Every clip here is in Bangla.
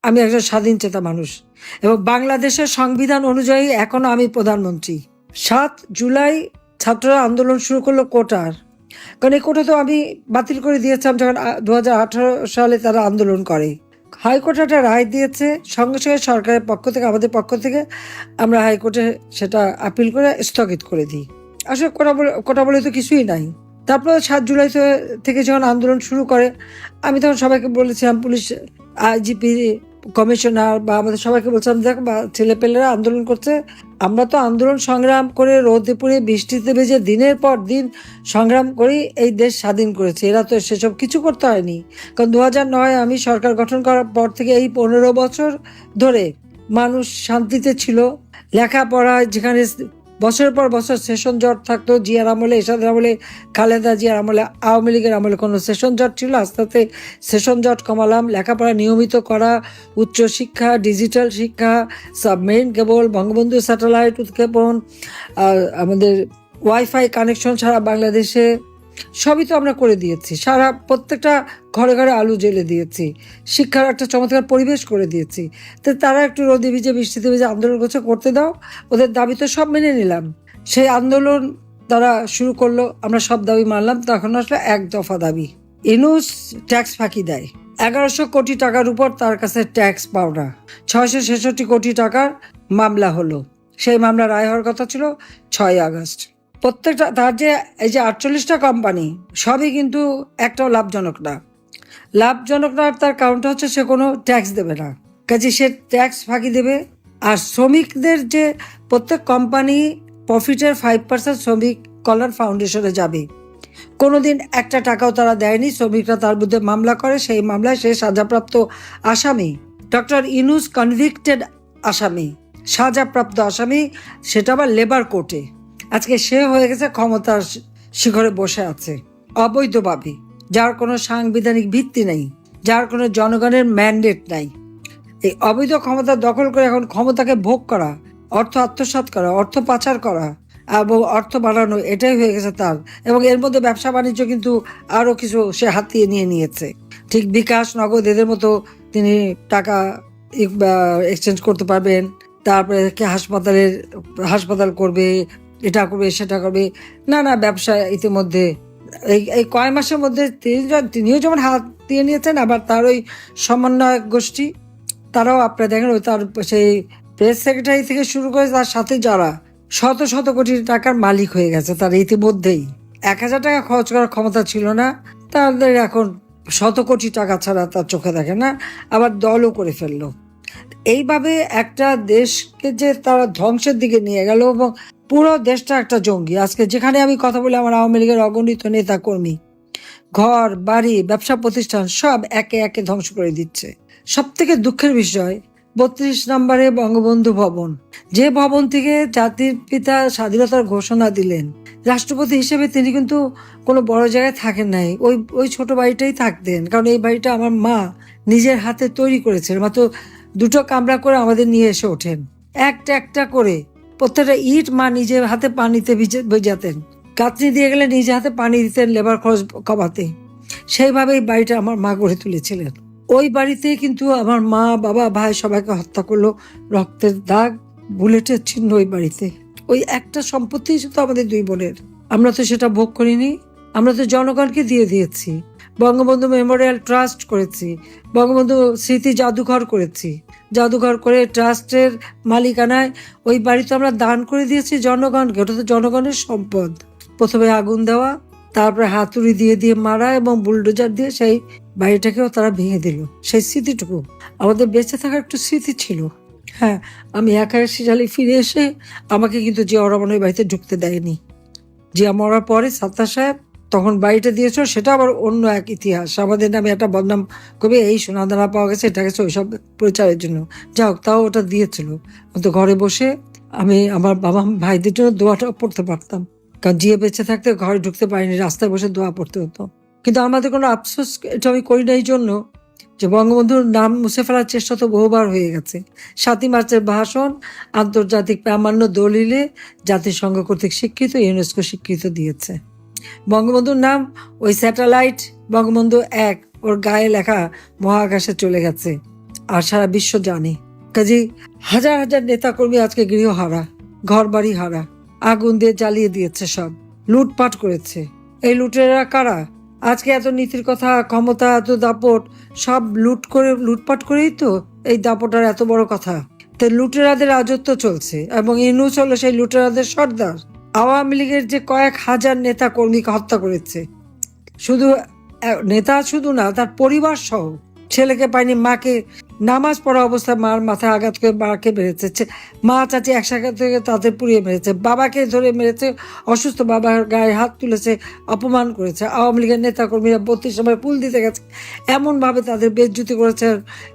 আমি একজন স্বাধীন চেতা মানুষ এবং বাংলাদেশের সংবিধান অনুযায়ী এখনো আমি প্রধানমন্ত্রী। 7 জুলাই ছাত্ররা আন্দোলন শুরু করলো কোটার, কারণ এই কোটা তো আমি বাতিল করে দিয়েছিলাম যখন 2018 সালে তারা আন্দোলন করে। হাইকোর্ট একটা রায় দিয়েছে, সঙ্গে সঙ্গে সরকারের পক্ষ থেকে, আমাদের পক্ষ থেকে আমরা হাইকোর্টে সেটা আপিল করে স্থগিত করে দিই। আসলে কোটা বলে তো কিছুই নাই। তারপর 7 জুলাই থেকে যখন আন্দোলন শুরু করে, আমি তখন সবাইকে বলেছিলাম, পুলিশ আইজিপি কমিশনার বা আমাদের সবাইকে বলছিলাম, দেখ বা ছেলেপেলেরা আন্দোলন করছে, আমরা তো আন্দোলন সংগ্রাম করে রোদে পুড়ে বৃষ্টিতে ভেজে দিনের পর দিন সংগ্রাম করেই এই দেশ স্বাধীন করেছে, এরা তো সেসব কিছু করতে হয়নি। কারণ 2009 আমি সরকার গঠন করার পর থেকে এই 15 বছর ধরে মানুষ শান্তিতে ছিল। লেখাপড়া, যেখানে বছরের পর বছর সেশন জট থাকতো, জিয়ার আমলে, এরশাদের আমলে, খালেদা জিয়ার আমলে, আওয়ামী লীগের আমলে কোনো সেশন জট ছিল, আস্তে আস্তে সেশন জট কমালাম। লেখাপড়া নিয়মিত করা, উচ্চশিক্ষা, ডিজিটাল শিক্ষা, সাবমেরিন কেবল, বঙ্গবন্ধু স্যাটেলাইট উৎক্ষেপণ, আমাদের ওয়াইফাই কানেকশন সারা বাংলাদেশে, সবই তো আমরা করে দিয়েছি। সারা প্রত্যেকটা ঘরে ঘরে আলো জ্বেলে দিয়েছি, শিক্ষার একটা চমৎকার পরিবেশ করে দিয়েছি। তো তারা একটু রোদে ভিজে বৃষ্টিতে ভিজে আন্দোলন করতে দাও, ওদের দাবি তো সব মেনে নিলাম। সেই আন্দোলন তারা শুরু করলো, আমরা সব দাবি মানলাম। তখন আসলে এক দফা দাবি, ইউনূস ট্যাক্স ফাঁকি দেয়। 1100 কোটি টাকার উপর তার কাছে ট্যাক্স পাওনা, 666 কোটি টাকার মামলা হলো। সেই মামলা রায় হওয়ার কথা ছিল 6 আগস্ট। প্রত্যেকটা তার যে এই যে 48টা কোম্পানি, সবই কিন্তু একটাও লাভজনক না। লাভজনক না, তার কারণটা হচ্ছে সে কোনো ট্যাক্স দেবে না, কাজে সে ট্যাক্স ফাঁকি দেবে। আর শ্রমিকদের যে প্রত্যেক কোম্পানি প্রফিটের 5% শ্রমিক কল্যাণ ফাউন্ডেশনে যাবে। কোনোদিন একটা টাকাও তারা দেয়নি। শ্রমিকরা তার বিরুদ্ধে মামলা করে, সেই মামলায় সে সাজাপ্রাপ্ত আসামি। ডক্টর ইউনূস কনভিক্টেড আসামি, সাজাপ্রাপ্ত আসামি, সেটা আবার লেবার কোর্টে। আজকে সে হয়ে গেছে ক্ষমতার শিখরে বসে আছে অবৈধভাবে, যার কোনো সাংবিধানিক ভিত্তি নেই, যার কোনো জনগণের ম্যান্ডেট নাই। এই অবৈধ ক্ষমতা দখল করে এখন ক্ষমতাকে ভোগ করা, অর্থ আত্মসাৎ করা, অর্থ পাচার করা এবং অর্থ বাড়ানো, এটাই হয়ে গেছে তার। এবং এর মধ্যে ব্যবসা বাণিজ্য কিন্তু আরও কিছু সে হাতিয়ে নিয়েছে। ঠিক বিকাশ, নগদ এদের মতো তিনি টাকা এক্সচেঞ্জ করতে পারবেন। তারপরে হাসপাতাল করবে, এটা করবে, সেটা করবে, নানা ব্যবসা ইতিমধ্যে এই কয় মাসের মধ্যে তিনিও যেমন হাত দিয়ে নিয়েছেন, আবার তার ওই সমন্বয়ক গোষ্ঠী তারাও আপনারা দেখেন, ওই তার সেই প্রেস সেক্রেটারি থেকে শুরু করে তার সাথে যারা শত শত কোটি টাকার মালিক হয়ে গেছে তারা ইতিমধ্যেই। 1000 টাকা খরচ করার ক্ষমতা ছিল না তাদের, এখন শত কোটি টাকা ছাড়া তার চোখে দেখে না, আবার দলও করে ফেললো। এইভাবে একটা দেশকে যে তারা ধ্বংসের দিকে নিয়ে গেল, এবং পুরো দেশটা একটা জঙ্গি। আজকে যেখানে আমি কথা বলি, আমার আওয়ামী লীগের অগণিত নেতা কর্মী ঘর বাড়ি ব্যবসা প্রতিষ্ঠান সব একে একে ধ্বংস করে দিচ্ছে। সব থেকে দুঃখের বিষয়, 32 নম্বরে বঙ্গবন্ধু ভবন, যে ভবন থেকে জাতির পিতা স্বাধীনতার ঘোষণা দিলেন, রাষ্ট্রপতি হিসেবে তিনি কিন্তু কোনো বড় জায়গায় থাকেন নাই, ওই ছোট বাড়িটাই থাকতেন। কারণ এই বাড়িটা আমার মা নিজের হাতে তৈরি করেছেন। মাত্র 2টো কামরা করে আমাদের নিয়ে এসে ওঠেন, একটা একটা করে প্রত্যেকটা ইট মা নিজের হাতে পানিতে ভেজাতেন, কাতনি দিয়ে গেলে নিজে হাতে পানি দিতেন লেবার খরচ কমাতে। সেইভাবেই বাড়িটা আমার মা গড়ে তুলেছিলেন। ওই বাড়িতে কিন্তু আমার মা, বাবা, ভাই সবাইকে হত্যা করলো, রক্তের দাগ, বুলেটের চিহ্ন ওই বাড়িতে। ওই একটা সম্পত্তি তো আমাদের 2 বোনের, আমরা তো সেটা ভোগ করিনি, আমরা তো জনগণকে দিয়ে দিয়েছি। বঙ্গবন্ধু মেমোরিয়াল ট্রাস্ট করেছি, বঙ্গবন্ধু স্মৃতি জাদুঘর করেছি, জাদুঘর করে ট্রাস্টের মালিকানায় ওই বাড়িতে আমরা দান করে দিয়েছি জনগণকে। ওটা তো জনগণের সম্পদ। প্রথমে আগুন দেওয়া, তারপরে হাতুড়ি দিয়ে মারা এবং বুলডোজার দিয়ে সেই বাড়িটাকেও তারা ভেঙে দিল। সেই স্মৃতিটুকু আমাদের বেঁচে থাকার একটু স্মৃতি ছিল। হ্যাঁ, আমি 81 সালে ফিরে এসে আমাকে কিন্তু জিয়াউর রহমানের বাড়িতে ঢুকতে দেয়নি। জিয়া মরার পরে সাত্তার সাহেব তখন বাড়িটা দিয়েছিল, সেটা আবার অন্য এক ইতিহাস। আমাদের নামে একটা বদনাম করবে, এই সোনাদানা পাওয়া গেছে, এটা গেছে, ওইসব প্রচারের জন্য। যাই হোক, তাও ওটা দিয়েছিল। তো ঘরে বসে আমি আমার বাবা ভাইদের জন্য দোয়াটা পড়তে পারতাম, কারণ জিয়া বেঁচে থাকতে ঘরে ঢুকতে পারিনি, রাস্তায় বসে দোয়া পড়তে হতো। কিন্তু আমাদের কোনো আফসোস এটা আমি করি না এই জন্য যে বঙ্গবন্ধুর নাম মুছে ফেলার চেষ্টা তো বহুবার হয়ে গেছে। 7ই মার্চের ভাষণ আন্তর্জাতিক প্রামাণ্য দলিলে জাতিসংঘ কর্তৃক স্বীকৃত, ইউনেস্কো স্বীকৃত দিয়েছে। বঙ্গবন্ধুর নাম ওই স্যাটেলাইট বঙ্গবন্ধু 1 ওর গায়ে লেখা মহাকাশে চলে গেছে। আর সারা বিশ্ব জানে। কাজে হাজার হাজার নেতাকর্মী আজকে গৃহহারা, ঘর বাড়ি হারা, আগুন দিয়ে জ্বালিয়ে দিয়েছে, সব লুটপাট করেছে। এই লুটেরা কারা? আজকে এত নীতির কথা, ক্ষমতা, এত দাপট, সব লুটপাট করেই তো এই দাপটার এত বড় কথা। তো লুটেরাদের রাজত্ব চলছে এবং ইনুস হলো সেই লুটেরাদের সর্দার। আওয়ামী লীগের যে কয়েক হাজার নেতা কর্মীকে হত্যা করেছে, শুধু নেতা শুধু না, তার পরিবার সহ, ছেলেকে পায়নি, মাকে নামাজ পড়া অবস্থায় মার মাথায় আঘাত করে মাকে মেরেছে, মা চাচি একসাথে থেকে তাদের পুড়িয়ে মেরেছে, বাবাকে ধরে মেরেছে, অসুস্থ বাবার গায়ে হাত তুলেছে, অপমান করেছে। আওয়ামী লীগের নেতাকর্মীরা 32 সময় পুল দিতে গেছে, এমনভাবে তাদের বেজ্জুতি করেছে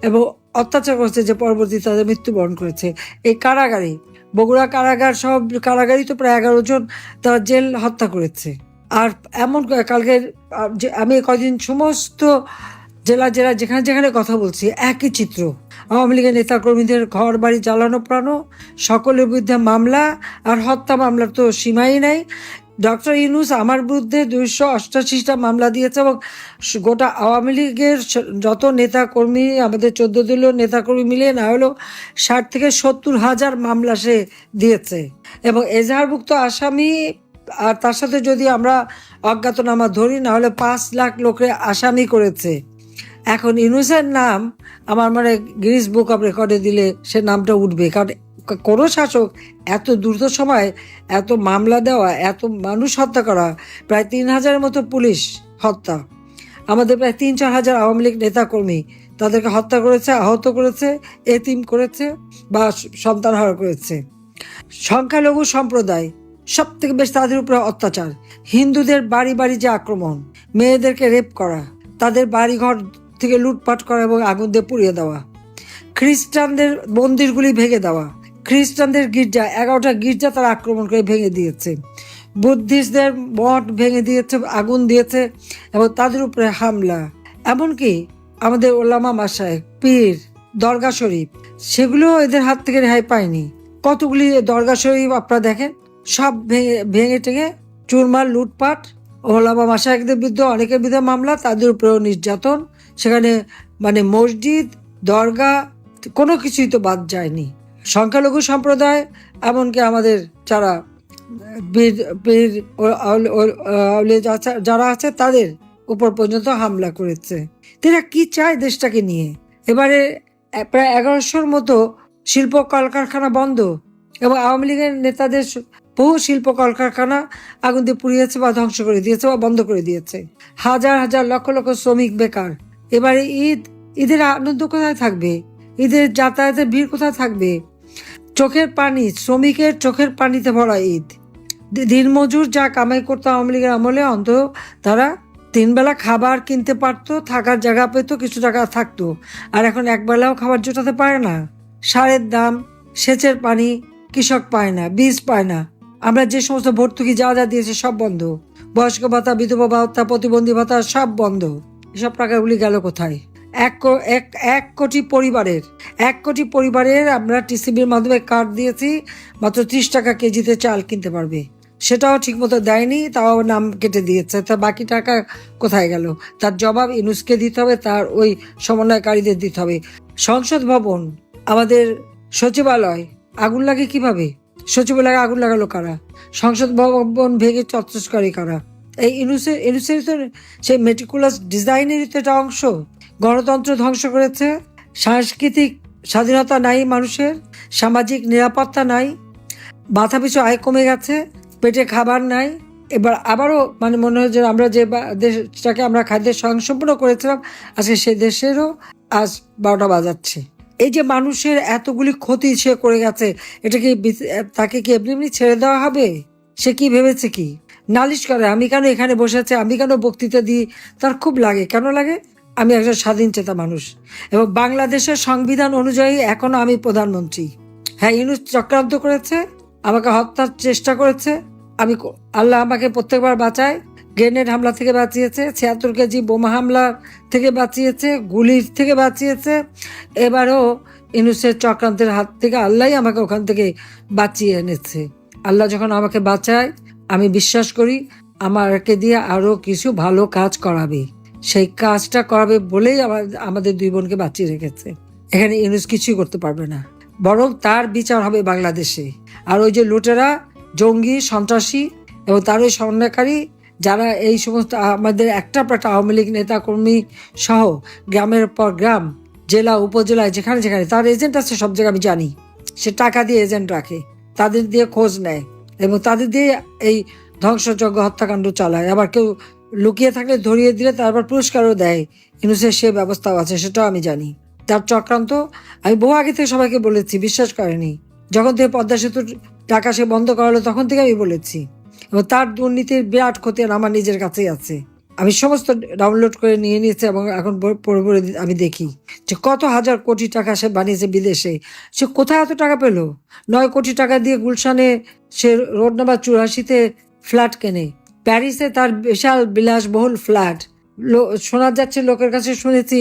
এবং অত্যাচার করেছে যে পরবর্তী তাদের মৃত্যুবরণ করেছে। এই কারাগারে, বগুড়া কারাগার, সব কারাগারই তো প্রায় 11 জন তারা জেল হত্যা করেছে। আর এমন কালকে আমি কয়দিন সমস্ত জেলা যেখানে যেখানে কথা বলছি, একই চিত্র। আওয়ামী লীগের নেতাকর্মীদের ঘর বাড়ি জ্বালানো প্রাণো, সকলের বিরুদ্ধে মামলা, আর হত্যা মামলার তো সীমাই নাই। ডক্টর ইউনূস আমার বিরুদ্ধে 288টা মামলা দিয়েছে এবং গোটা আওয়ামী লীগের যত নেতাকর্মী, আমাদের 14 দলীয় নেতাকর্মী মিলিয়ে না হলেও 60 থেকে 70 হাজার মামলা সে দিয়েছে। এবং এজাহারভুক্ত আসামি, আর তার সাথে যদি আমরা অজ্ঞাতনামা ধরি, না হলে 5 লাখ লোকের আসামি করেছে। এখন ইউনূসের নাম আমার মানে গিনিস বুক অফ রেকর্ডে দিলে সে নামটা উঠবে, কারণ কোনো শাসক এত দ্রুত সময় এত মামলা দেওয়া, এত মানুষ হত্যা করা, প্রায় 3000-এর মতো পুলিশ হত্যা, আমাদের প্রায় 3-4 হাজার আওয়ামী লীগ নেতাকর্মী তাদেরকে হত্যা করেছে, আহত করেছে, এতিম করেছে বা সন্তানহারা করেছে। সংখ্যালঘু সম্প্রদায় সব থেকে বেশ তাদের উপরে অত্যাচার, হিন্দুদের বাড়ি বাড়ি যে আক্রমণ, মেয়েদেরকে রেপ করা, তাদের বাড়িঘর থেকে লুটপাট করা এবং আগুন দিয়ে পুড়িয়ে দেওয়া, খ্রিস্টানদের মন্দিরগুলি ভেঙে দেওয়া, খ্রিস্টানদের গির্জা 11টা গির্জা তারা আক্রমণ করে ভেঙে দিয়েছে, বুদ্ধিস্টদের মঠ ভেঙে দিয়েছে, আগুন দিয়েছে এবং তাদের উপরে হামলা। এমনকি আমাদের ওলামা মাশায়েখ, পীর, দরগা শরীফ, সেগুলো এদের হাত থেকে রেহাই পায়নি। কতগুলি দরগা শরীফ আপনারা দেখেন, সব ভেঙে টেঙে চুরমার, লুটপাট। ওলামা মাশায়েখদের বিরুদ্ধে অনেকের বিরুদ্ধে মামলা, তাদের উপরেও নির্যাতন। সেখানে মানে মসজিদ, দরগা, কোনো কিছুই তো বাদ যায়নি। সংখ্যালঘু সম্প্রদায়, এমনকি আমাদের যারা পীর যারা আছে তাদের উপর পর্যন্ত হামলা করেছে। তারা কি চায় দেশটাকে নিয়ে? এবারে প্রায় 1100-র মতো শিল্প কলকারখানা বন্ধ এবং আওয়ামী লীগের নেতাদের বহু শিল্প কলকারখানা আগুন দিয়ে পুড়িয়েছে বা ধ্বংস করে দিয়েছে বা বন্ধ করে দিয়েছে। হাজার হাজার লক্ষ লক্ষ শ্রমিক বেকার। এবারে ঈদের আনন্দ কোথায় থাকবে? ঈদের যাতায়াতের ভিড় কোথায় থাকবে? চোখের পানি, শ্রমিকের চোখের পানিতে ভরা ঈদ। দিনমজুর যা কামাই করতো আওয়ামী লীগের আমলে, অন্তত তারা 3 বেলা খাবার কিনতে পারতো, থাকার জায়গা পেতো, কিছু টাকা থাকতো। আর এখন 1 বেলাও খাবার জোটাতে পারে না। সারের দাম, সেচের পানি কৃষক পায় না, বীজ পায় না। আমরা যে সমস্ত ভর্তুকি যা যা দিয়েছি সব বন্ধ। বয়স্ক ভাতা, বিধবা ভাতা, প্রতিবন্ধী ভাতা সব বন্ধ। এসব টাকাগুলি গেল কোথায়? 1 কোটি পরিবারের আমরা টিসিবির মাধ্যমে কার্ড দিয়েছি, মাত্র 30 টাকা কেজিতে চাল কিনতে পারবে। সেটাও ঠিকমতো দেয়নি, তাও নাম কেটে দিয়েছে। তা বাকি টাকা কোথায় গেল? তার জবাব ইউনূসকে দিতে হবে, তার ওই সমন্বয়কারীদের দিতে হবে। সংসদ ভবন, আমাদের সচিবালয় আগুন লাগে কিভাবে? সচিবালয়ে আগুন লাগালো কারা? সংসদ ভবন ভেঙে চত্বরকারী কারা? এই ইউনূসের তো সেই মেটিকুলাস ডিজাইনেরই তো একটা অংশ। গণতন্ত্র ধ্বংস করেছে, সাংস্কৃতিক স্বাধীনতা নাই মানুষের, সামাজিক নিরাপত্তা নাই, মাথাপিছু আয় কমে গেছে, পেটে খাবার নাই। এবার আবারও মানে মনে হয় যে আমরা যে দেশটাকে আমরা খাদ্যের স্বয়ংসম্পূর্ণ করেছিলাম, আজকে সেই দেশেরও আজ 12টা বাজাচ্ছে। এই যে মানুষের এতগুলি ক্ষতি সে করে গেছে, এটা কি তাকে কি এমনি এমনি ছেড়ে দেওয়া হবে? সে কি ভেবেছে কি? নালিশ করে, আমি কেন এখানে বসে আছি, আমি কেন বক্তৃতা দিই। তার খুব লাগে, কেন লাগে? আমি একজন স্বাধীন চেতা মানুষ এবং বাংলাদেশের সংবিধান অনুযায়ী এখনো আমি প্রধানমন্ত্রী। হ্যাঁ, ইউনূস চক্রান্ত করেছে, আমাকে হত্যার চেষ্টা করেছে। আল্লাহ আমাকে প্রত্যেকবার বাঁচায়। গ্রেনেড হামলা থেকে বাঁচিয়েছে, 76 কেজি বোমা হামলা থেকে বাঁচিয়েছে, গুলির থেকে বাঁচিয়েছে। এবারও ইউনূসের চক্রান্তের হাত থেকে আল্লাহই আমাকে ওখান থেকে বাঁচিয়ে এনেছে। আল্লাহ যখন আমাকে বাঁচায়, আমি বিশ্বাস করি আমাকে দিয়ে আরো কিছু ভালো কাজ করাবে। সেই কাজটা করাবে বলেই আমাদের 2 বোনকে বাঁচিয়ে রেখেছে। এখানে ইউনূস কিছুই করতে পারবে না, বরং তার বিচার হবে বাংলাদেশে। আর ওই যে লুটেরা, জঙ্গি, সন্ত্রাসী এবং তার ওই সমন্বয়কারী যারা এই সমস্ত আমাদের একটা আওয়ামী লীগ নেতা কর্মী সহ গ্রামের পর গ্রাম, জেলা উপজেলায় যেখানে যেখানে তার এজেন্ট আছে, সব জায়গায় আমি জানি, সে টাকা দিয়ে এজেন্ট রাখে, তাদের দিয়ে খোঁজ নেয় এবং তাদের দিয়ে এই ধ্বংসযজ্ঞ হত্যাকাণ্ড চালায়। আবার কেউ লুকিয়ে থাকলে ধরিয়ে দিলে তারপর পুরস্কারও দেয়। ইউনূসের সে ব্যবস্থাও আছে, সেটাও আমি জানি। তার চক্রান্ত আমি বহু আগে থেকে সবাইকে বলেছি, বিশ্বাস করেনি। যখন থেকে পদ্মা সেতুর টাকা সে বন্ধ করালো তখন থেকে আমি বলেছি। এবং তার দুর্নীতির বিরাট ক্ষতি আমার নিজের কাছেই আছে, আমি সমস্ত ডাউনলোড করে নিয়ে নিয়েছি এবং এখন পড়ে পড়ে আমি দেখি যে কত হাজার কোটি টাকা সে বানিয়েছে বিদেশে। সে কোথায় এত টাকা পেল? 9 কোটি টাকা দিয়ে গুলশানে সে রোড নাম্বার 84-তে ফ্ল্যাট কেনে। প্যারিসে তার বিশাল বিলাসবহুল ফ্ল্যাট, শোনা যাচ্ছে, লোকের কাছে শুনেছি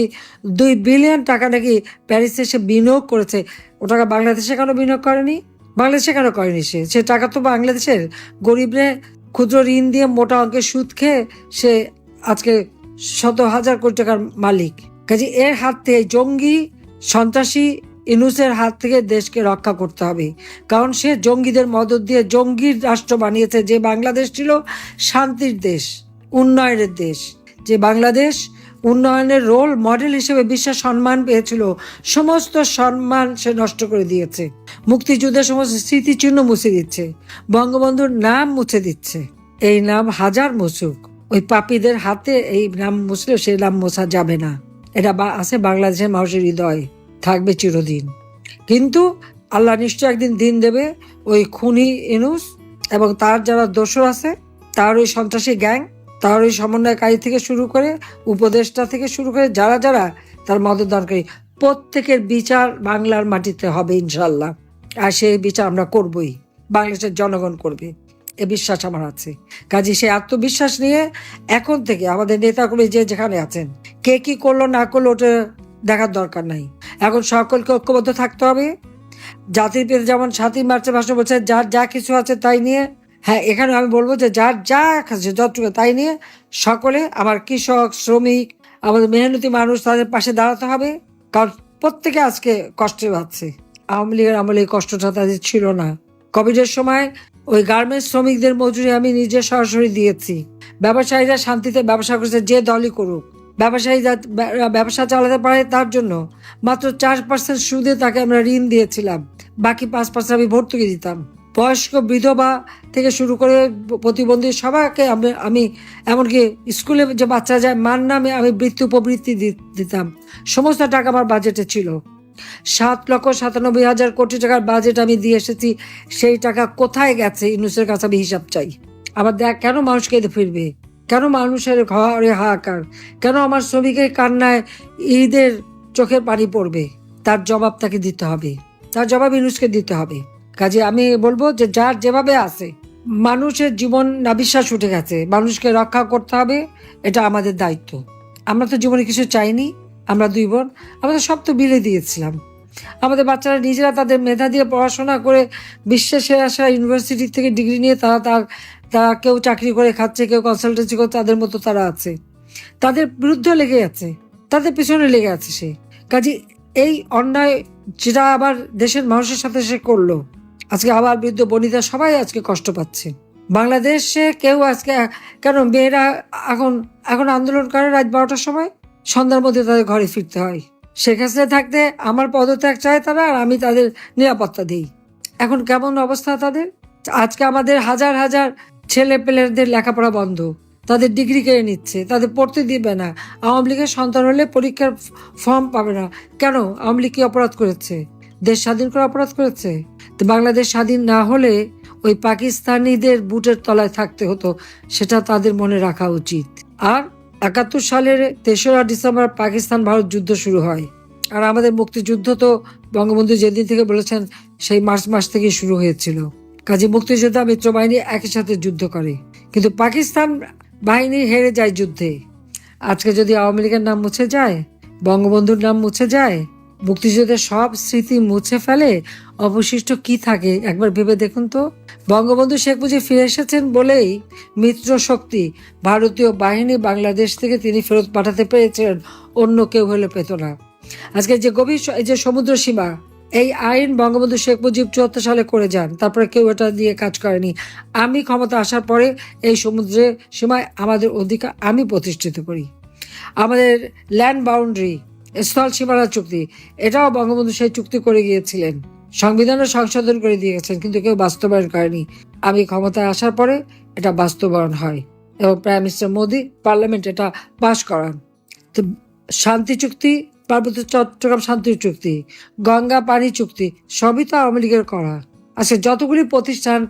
2 বিলিয়ন টাকা নাকি প্যারিসে সে বিনিয়োগ করেছে। ও টাকা বাংলাদেশে কেন বিনিয়োগ করেনি? বাংলাদেশে কেন করেনি? সে টাকা তো বাংলাদেশের গরিবরে ক্ষুদ্র ঋণ দিয়ে মোটা অঙ্কের সুদ খেয়ে সে আজকে শত হাজার কোটি টাকার মালিক। কাজে এর হাত থেকে, জঙ্গি সন্ত্রাসী ইউনূসের হাত থেকে দেশকে রক্ষা করতে হবে। কারণ সে জঙ্গিদের মদত দিয়ে জঙ্গির রাষ্ট্র বানিয়েছে, যে বাংলাদেশ ছিল শান্তির দেশ, উন্নয়নের দেশ, যে বাংলাদেশ উন্নয়নের রোল মডেল হিসেবে বিশ্বের সম্মান পেয়েছিল, সমস্ত সম্মান সে নষ্ট করে দিয়েছে। মুক্তিযুদ্ধের সমস্ত স্মৃতিচিহ্ন মুছে দিচ্ছে, বঙ্গবন্ধুর নাম মুছে দিচ্ছে। এই নাম হাজার মুছুক, ওই পাপীদের হাতে এই নাম মুছলে সেই নাম মোছা যাবে না। এটা আছে বাংলাদেশের মানুষের হৃদয়, থাকবে চিরদিন। কিন্তু আল্লাহ নিশ্চয় একদিন দিন দেবে ওই খুনি ইউনূস এবং তার যারা দোসর আছে, তার ওই সন্ত্রাসী গ্যাং, তার ওই সমন্বয়কারী থেকে শুরু করে উপদেষ্টা থেকে শুরু করে যারা যারা তার মদতদানকারী, প্রত্যেকের বিচার বাংলার মাটিতে হবে ইনশাল্লাহ। আর সেই বিচার আমরা করবই, বাংলাদেশের জনগণ করবে, এ বিশ্বাস আমার আছে। কাজে সে আত্মবিশ্বাস নিয়ে এখন থেকে আমাদের নেতাগুলি যে যেখানে আছেন, কে কি করলো না করলো ওটা দেখার দরকার নাই। এখন সকলকে ঐক্যবদ্ধ থাকতে হবে। জাতির পিতা যেমন 7ই মার্চের ভাষণ বলছে, যার যা কিছু আছে তাই নিয়ে, হ্যাঁ এখানে আমি বলবো যে যার যা আছে যতটুকু তাই নিয়ে সকলে, আমার কৃষক, শ্রমিক, আমাদের মেহনতি মানুষ, তাদের পাশে দাঁড়াতে হবে। কারণ প্রত্যেকে আজকে কষ্টে পাচ্ছে। আওয়ামী লীগের আমলে এই কষ্টটা তাদের ছিল না। কোভিডের সময় ওই গার্মেন্টস শ্রমিকদের মজুরি আমি নিজে সরাসরি দিয়েছি। ব্যবসায়ীরা শান্তিতে ব্যবসা করেছে, যে দলই করুক। ব্যবসায়ীরা ব্যবসা চালাতে পারে তার জন্য মাত্র 4% সুদে তাকে আমরা ঋণ দিয়েছিলাম, বাকি 5% আমি ভর্তুকি দিতাম। বয়স্ক, বিধবা থেকে শুরু করে প্রতিবন্ধী সবাইকে আমি এমনকি স্কুলে যে বাচ্চা যায় মার নামে আমি বৃত্তি উপবৃত্তি দিতাম। সমস্ত টাকা আমার বাজেটে ছিল। 7,97,000 কোটি টাকার বাজেট আমি দিয়ে এসেছি। সেই টাকা কোথায় গেছে ইউনূসের কাছে আমি হিসাব চাই। আবার দেখ, কেন মানুষ কেঁদে ফিরবে? কেন মানুষের ঘরে হাহাকার? কেন আমার শ্রমিকের কান্নায় ঈদের চোখের পানি পড়বে? তার জবাব তাকে দিতে হবে, তার জবাব ইউনূসকে দিতে হবে। কাজে আমি বলবো যে যার যেভাবে আছে, মানুষের জীবন না বিশ্বাস উঠে গেছে, মানুষকে রক্ষা করতে হবে, এটা আমাদের দায়িত্ব। আমরা তো জীবনে কিছু চাইনি, আমরা 2 বোন, আমাদের সব তো বিলে দিয়েছিলাম। আমাদের বাচ্চারা নিজেরা তাদের মেধা দিয়ে পড়াশোনা করে বিশ্বের সেরা ইউনিভার্সিটি থেকে ডিগ্রি নিয়ে তারা কেউ চাকরি করে খাচ্ছে, কেউ কনসালটেন্সি করে, তাদের মতো তারা আছে। তাদের বিরুদ্ধে লেগে আছে, তাদের পিছনে লেগে আছে সে। কাজে এই অন্যায় যেটা আবার দেশের মানুষের সাথে সে করলো, আজকে আবার বৃদ্ধ বনিতা সবাই আজকে কষ্ট পাচ্ছে। বাংলাদেশে কেউ আজকে কেন মেয়েরা এখন আন্দোলন করে রাত 12টার সময়, সন্ধ্যার মধ্যে তাদের ঘরে ফিরতে হয়। শেখ হাসিনা থাকতে আমার পদত্যাগ চায় তারা, আর আমি তাদের নিরাপত্তা দিই। এখন কেমন অবস্থা তাদের? আজকে আমাদের হাজার হাজার ছেলে পেলেদের লেখাপড়া বন্ধ, তাদের ডিগ্রি কেড়ে নিচ্ছে, তাদের পড়তে দিবে না। আওয়ামী লীগের সন্তান হলে পরীক্ষার ফর্ম পাবে না। কেন? আওয়ামী লীগ কি অপরাধ করেছে? দেশ স্বাধীন করে অপরাধ করেছে? তো বাংলাদেশ স্বাধীন না হলে ওই পাকিস্তানিদের বুটের তলায় থাকতে হতো, সেটা তাদের মনে রাখা উচিত। আর 71 সালের 3রা ডিসেম্বর পাকিস্তান ভারত যুদ্ধ শুরু হয়। আর আমাদের মুক্তিযুদ্ধ তো বঙ্গবন্ধু যেদিন থেকে বলেছেন সেই মার্চ মাস থেকে শুরু হয়েছিল। কাজে মুক্তিযোদ্ধা মিত্র বাহিনী একই সাথে যুদ্ধ করে, কিন্তু পাকিস্তান বাহিনী হেরে যায় যুদ্ধে। আজকে যদি আওয়ামী লীগের নাম মুছে যায়, বঙ্গবন্ধুর নাম মুছে যায়, মুক্তিযুদ্ধের সব স্মৃতি মুছে ফেলে, অবশিষ্ট কি থাকে একবার ভেবে দেখুন তো। বঙ্গবন্ধু শেখ মুজিব ফিরে এসেছেন বলেই মিত্র শক্তি ভারতীয় বাহিনী বাংলাদেশ থেকে তিনি ফেরত পাঠাতে পেরেছিলেন, অন্য কেউ হলে পেত না। আজকে যে গভীর এই যে সমুদ্র সীমা, এই আইন বঙ্গবন্ধু শেখ মুজিব 74 সালে করে যান, তারপরে কেউ এটা দিয়ে কাজ করেনি। আমি ক্ষমতা আসার পরে এই সমুদ্রের সীমায় আমাদের অধিকার আমি প্রতিষ্ঠিত করি। আমাদের ল্যান্ড বাউন্ডারি, স্থল সীমানা চুক্তি, এটাও বঙ্গবন্ধু সেই চুক্তি করে গিয়েছিলেন, সংবিধানও সংশোধন করে দিয়ে গেছেন, কিন্তু কেউ বাস্তবায়ন করেনি। আমি ক্ষমতায় আসার পরে এটা বাস্তবায়ন হয় এবং প্রাইম মিনিস্টার মোদি পার্লামেন্ট এটা পাশ করান। তো শান্তি চুক্তি, পার্বত্য চট্টগ্রাম শান্তি চুক্তি, গঙ্গা পানি চুক্তি, সবই তো আওয়ামী লীগের করা। আজকে যতগুলি প্রতিষ্ঠান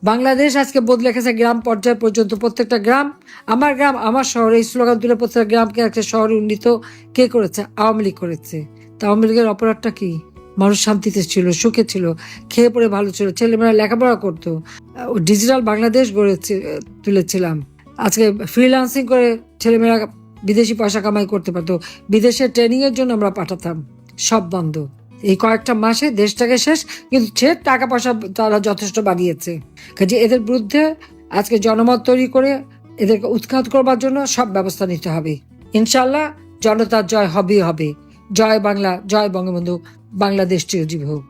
বাংলাদেশ আজকে বদলে গেছে গ্রাম পর্যায় পর্যন্ত, প্রত্যেকটা গ্রাম আমার শহর, এই স্লোগান তুলে প্রত্যেকটা গ্রামকে একটা শহরে উন্নীত কে করেছে? আওয়ামী লীগ করেছে। তা আওয়ামী লীগের অপরাধটা কি? মানুষ শান্তিতে ছিল, সুখে ছিল, খেয়ে পড়ে ভালো ছিল, ছেলেমেয়েরা লেখাপড়া করতো, ডিজিটাল বাংলাদেশ গড়ে তুলেছিলাম। আজকে ফ্রিল্যান্সিং করে ছেলেমেয়েরা বিদেশি পয়সা কামাই করতে পারতো, বিদেশে ট্রেনিং এর জন্য আমরা পাঠাতাম, সব বন্ধ। এই কয়েকটা মাসে দেশটাকে শেষ, কিন্তু সে টাকা পয়সা তারা যথেষ্ট বাড়িয়েছে। কাজে এদের বিরুদ্ধে আজকে জনমত তৈরি করে এদেরকে উৎখাত করবার জন্য সব ব্যবস্থা নিতে হবে। ইনশাল্লাহ জনতার জয় হবেই হবে। জয় বাংলা, জয় বঙ্গবন্ধু, বাংলাদেশ চিরজীবী হোক।